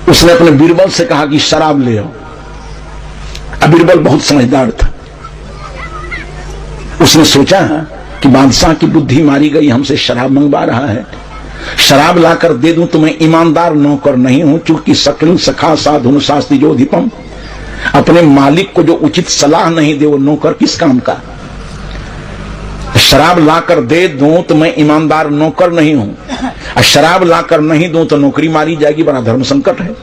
उसने अपने बीरबल से कहा कि शराब ले आओ। अब बीरबल बहुत समझदार था, उसने सोचा कि बादशाह की बुद्धि मारी गई, हमसे शराब मंगवा रहा है, शराब लाकर दे दूं तो मैं ईमानदार नौकर नहीं हूं, चूंकि सकल सखा साधुन शास्त्री जोधिपम, अपने मालिक को जो उचित सलाह नहीं दे वो नौकर किस काम का। शराब लाकर दे दूं तो मैं ईमानदार नौकर नहीं हूं, और शराब लाकर नहीं दूं तो नौकरी मारी जाएगी, बड़ा धर्म संकट है।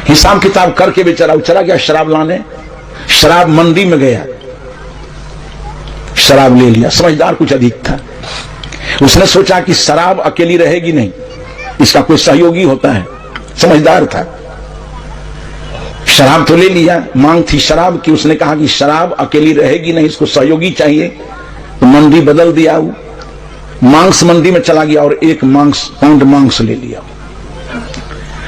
हिसाब किताब करके बेचारा चला गया शराब लाने, शराब मंडी में गया, शराब ले लिया। समझदार कुछ अधिक था, उसने सोचा कि शराब अकेली रहेगी नहीं, इसका कोई सहयोगी होता है, समझदार था। शराब तो ले लिया, मांग थी शराब की, उसने कहा कि शराब अकेली रहेगी नहीं, इसको सहयोगी चाहिए, तो मंडी बदल दिया। वो मांस मंडी में चला गया और एक पाउंड मांस ले लिया।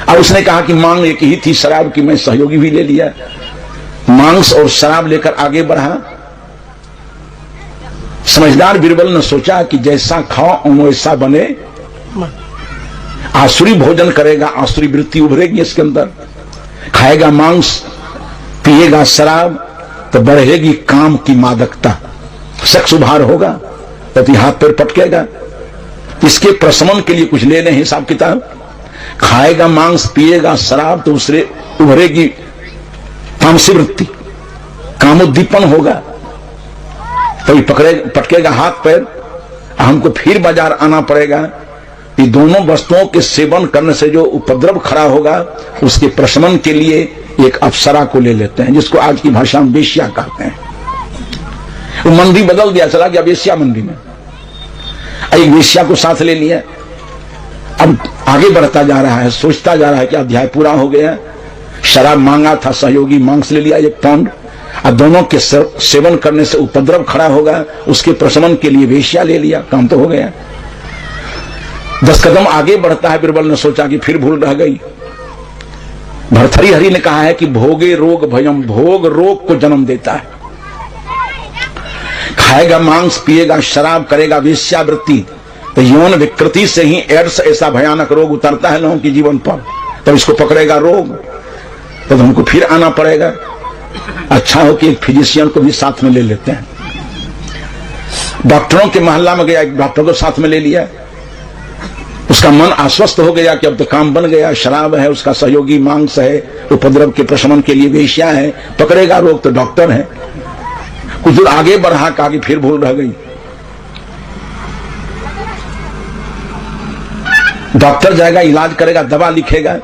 अब उसने कहा कि मांग एक ही थी शराब की, मैं सहयोगी भी ले लिया। मांस और शराब लेकर आगे बढ़ा। समझदार बीरबल ने सोचा कि जैसा खाओ वैसा बने, आसुरी भोजन करेगा आसुरी वृत्ति उभरेगी इसके अंदर, खाएगा मांस पिएगा शराब तो बढ़ेगी काम की मादकता, सेक्स उभार होगा, पति हाथ पैर पटकेगा। इसके प्रशमन के लिए कुछ ले लें हिसाब किताब, खाएगा मांस पिएगा शराब तो उससे उभरेगी तामसी वृत्ति, कामोद्दीपन होगा, तभी पटकेगा हाथ पैर, हमको फिर बाजार आना पड़ेगा। ये दोनों वस्तुओं के सेवन करने से जो उपद्रव खड़ा होगा उसके प्रशमन के लिए एक अप्सरा को ले लेते हैं, जिसको आज की भाषा में वेश्या कहते हैं। वो मंडी बदल दिया, चला गया वेश्या मंडी में, एक वेश्या को साथ ले लिया। अब आगे बढ़ता जा रहा है, सोचता जा रहा है कि अध्याय पूरा हो गया। शराब मांगा था, सहयोगी मांस ले लिया 1 पाउंड, और दोनों के सेवन करने से उपद्रव खड़ा होगा, उसके प्रशमन के लिए वेश्या ले लिया, काम तो हो गया। 10 कदम आगे बढ़ता है, बीरबल ने सोचा कि फिर भूल रह गई। भर्तृहरि हरि ने कहा है कि भोगे रोग भयम, भोग रोग को जन्म देता है। खाएगा मांस पिएगा शराब करेगा वेश्यावृत्ति, तो यौन विकृति से ही एड्स ऐसा भयानक रोग उतरता है लोगों के जीवन पर, तब इसको पकड़ेगा रोग, तब हमको फिर आना पड़ेगा। अच्छा हो कि एक फिजिशियन को भी साथ में ले लेते हैं। डॉक्टरों के मोहल्ला में गया, एक डॉक्टर को साथ में ले लिया, उसका मन आश्वस्त हो गया कि अब तो काम बन गया, शराब है, उसका सहयोगी मांस है, उपद्रव के प्रशमन के लिए वेश्या है, पकड़ेगा रोग तो डॉक्टर है। कुछ दूर आगे बढ़ा, आगे फिर भूल रह गई। डॉक्टर जाएगा, इलाज करेगा, दवा लिखेगा,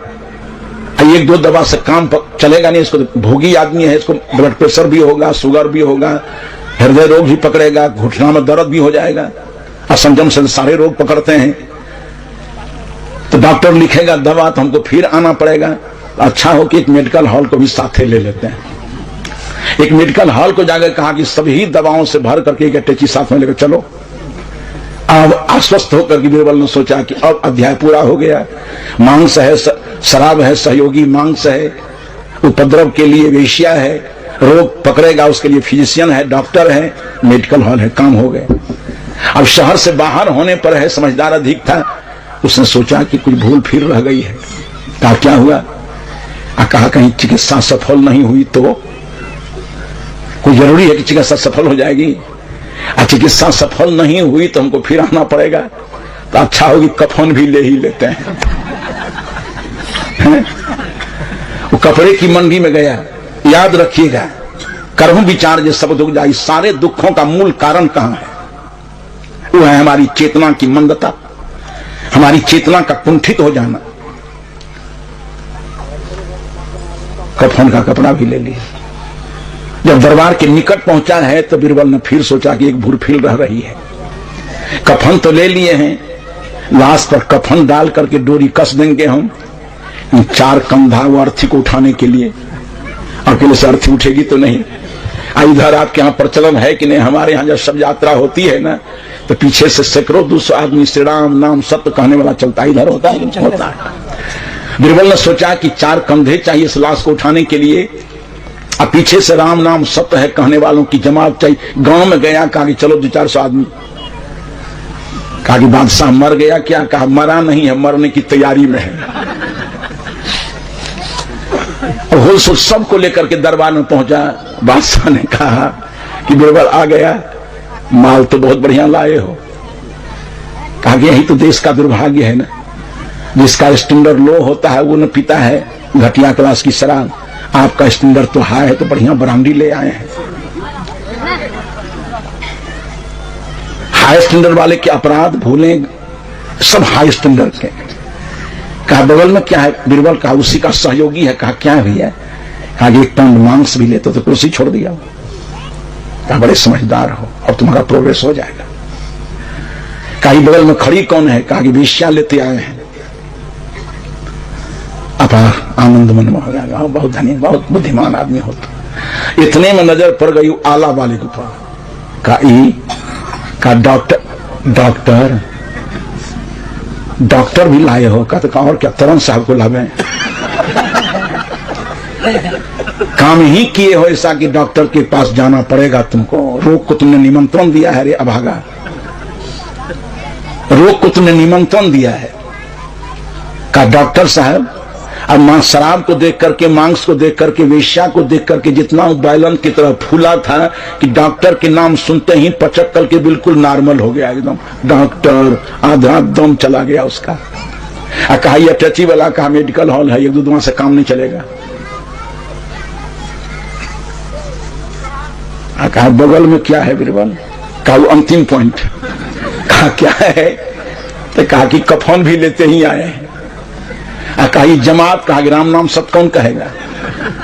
1-2 दवा से काम चलेगा नहीं, इसको भोगी आदमी है, इसको ब्लड प्रेशर भी होगा, शुगर भी होगा, हृदय रोग भी पकड़ेगा, घुटना में दर्द भी हो जाएगा, असंजम से सारे रोग पकड़ते हैं। तो डॉक्टर लिखेगा दवा, तो हमको फिर आना पड़ेगा। अच्छा हो कि एक मेडिकल हॉल को भी साथे ले लेते हैं। एक मेडिकल हॉल को जाकर कहा कि सभी दवाओं से भर करके एक अटैची साथ में लेकर चलो। अब आश्वस्त होकर के बीरबल ने सोचा कि अब अध्याय पूरा हो गया। मांस है, शराब है, सहयोगी मांस है, उपद्रव के लिए वेश्या है, रोग पकड़ेगा उसके लिए फिजिशियन है, डॉक्टर है, मेडिकल हॉल है, काम हो गए। अब शहर से बाहर होने पर है, समझदार अधिक था, उसने सोचा कि कुछ भूल फिर रह गई है। कहा क्या हुआ? कहा कहीं चिकित्सा सफल नहीं हुई तो कोई जरूरी है कि चिकित्सा सफल हो जाएगी, चिकित्सा सफल नहीं हुई तो हमको फिर आना पड़ेगा, तो अच्छा होगी कफन भी ले ही लेते हैं। वो कपड़े की मंडी में गया। याद रखिएगा, करहु विचार जे सब दुख जाई, सारे दुखों का मूल कारण कहां है? वो है हमारी चेतना की मंदता, हमारी चेतना का कुंठित हो जाना। कफन का कपड़ा भी ले लिया। जब दरबार के निकट पहुंचा है तो बीरबल ने फिर सोचा कि एक भूर फिर रह रही है। कफन तो ले लिए हैं, लाश पर कफन डाल करके डोरी कस देंगे हम। 4 कंधा वो अर्थी को उठाने के लिए, अकेले से अर्थी उठेगी तो नहीं। इधर आपके यहाँ प्रचलन है कि नहीं? हमारे यहाँ जब शव यात्रा होती है ना, तो पीछे से सैकड़ों 200 आदमी श्री राम नाम सत्य कहने वाला चलता है। इधर होता है, होता है। बीरबल ने सोचा कि 4 कंधे चाहिए इस लाश को उठाने के लिए, और पीछे से राम नाम सत्य है कहने वालों की जमात चाहिए। गांव में गया, कहा कि चलो 200-400 आदमी। कहा कि बादशाह मर गया क्या? कहा मरा नहीं है, मरने की तैयारी में है। अब होश सबको लेकर के दरबार में पहुंचा। बादशाह ने कहा कि बीरबल आ गया, माल तो बहुत बढ़िया लाए हो। कहा कि यही तो देश का दुर्भाग्य है ना, जिसका स्टैंडर्ड लो होता है वो न पीता है घटिया क्लास की शराब। आपका स्टैंडर्ड तो हाई है, तो बढ़िया ब्रांडी ले आए हैं। हाई स्टैंडर्ड वाले के अपराध भूलें, सब हाई स्टैंडर्ड के। कहा बगल में क्या है? बीरबल कहा उसी का सहयोगी है। कहा क्या भैया? कहा कि 1 पाउंड मांस भी लेते तो कुर्सी छोड़ दिया। कहा बड़े समझदार हो, अब तुम्हारा प्रोग्रेस हो जाएगा। कहा बगल में खड़ी कौन है? कहा कि वेश्या लेते आए हैं। अब आनंद मन में हो गया, बहुत धनी बहुत बुद्धिमान आदमी होता। इतने में नजर पड़ गई आला वाले के ऊपर। कहा डॉक्टर भी लाए हो? कहा तो और क्या, तरन साहब को लावे। काम ही किए हो ऐसा कि डॉक्टर के पास जाना पड़ेगा तुमको। रोग को तुमने निमंत्रण दिया है रे अभागा, रोग को तुमने निमंत्रण दिया है। कहा डॉक्टर साहब, अब मां शराब को देख करके, मांस को देख करके, वेश्या को देख करके जितना बैलन की तरह फूला था कि डॉक्टर के नाम सुनते ही पचक करके बिल्कुल नॉर्मल हो गया एकदम। डॉक्टर आधा दम चला गया उसका। कहा यह टची वाला, कहा मेडिकल हॉल है, 1-2 दुआ से काम नहीं चलेगा। कहा बगल में क्या है बीरबल? कहा वो अंतिम पॉइंट। कहा क्या है? तो कहा कि कफन भी लेते ही आए हैं। कहा जमात, कहा राम नाम सब कौन कहेगा?